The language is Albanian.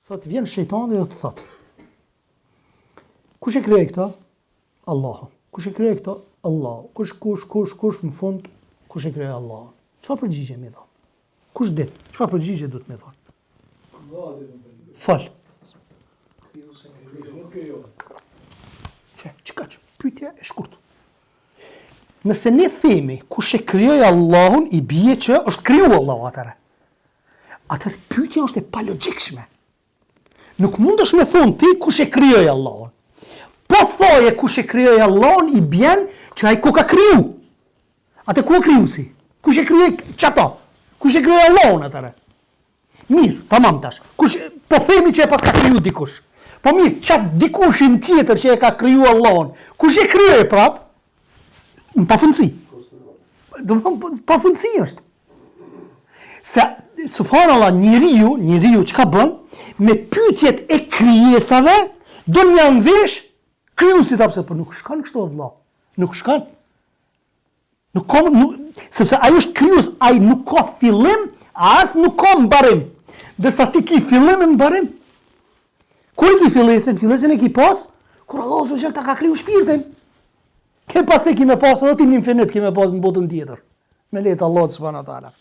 Thot, vjen shejtani dhe të thot, kush e krijoi këto? Allahu. Kush e krijoi këto? Allahu. Kush në fund, kush e krijoi Allahu? Çfarë përgjigje më dhon? Kush dit? Çfarë përgjigje duhet më dhon? Fal. Çka pyetja e shkurtë. Nëse ne themi kush e krijoi Allahun, i bie që është krijuar Allahu atëre. Atëherë pyetja është e palogjikshme. Nuk mundesh me thonë ti kush e krijoi Allahun. Po thoje kush e krijoi Allahun, i bjen që ai ku ka kriju. Atë ku krijuesi? Kush e krijoi çato? Kush e krijoi Allahun atëre? Mirë, tamam tash. Kush po themi që e pas ka kriju dikush. Po mirë, çat dikushin tjetër që e ka kriju Allahun. Kush e krijoi prap? Në pafundësi. Do të thonë pafundësi është. Se subhanallahu njeriu çka bën me pyetjet e krijesave do më janë vesh krijuesit apo po nuk shkon kështu vëlla. Nuk shkon. Sepse ai është krijues, ai nuk ka fillim, as nuk ka mbarim. Dërsa ti ki fillim e mbarim. Kur ki fillesin e ki pas, kur Allahu subhanahu ta ka kriju shpirtin. Ke pas te ki me pas edhe ti në infinit ki me pas në botën tjetër. Me lehtë Allah subhanahu wa taala.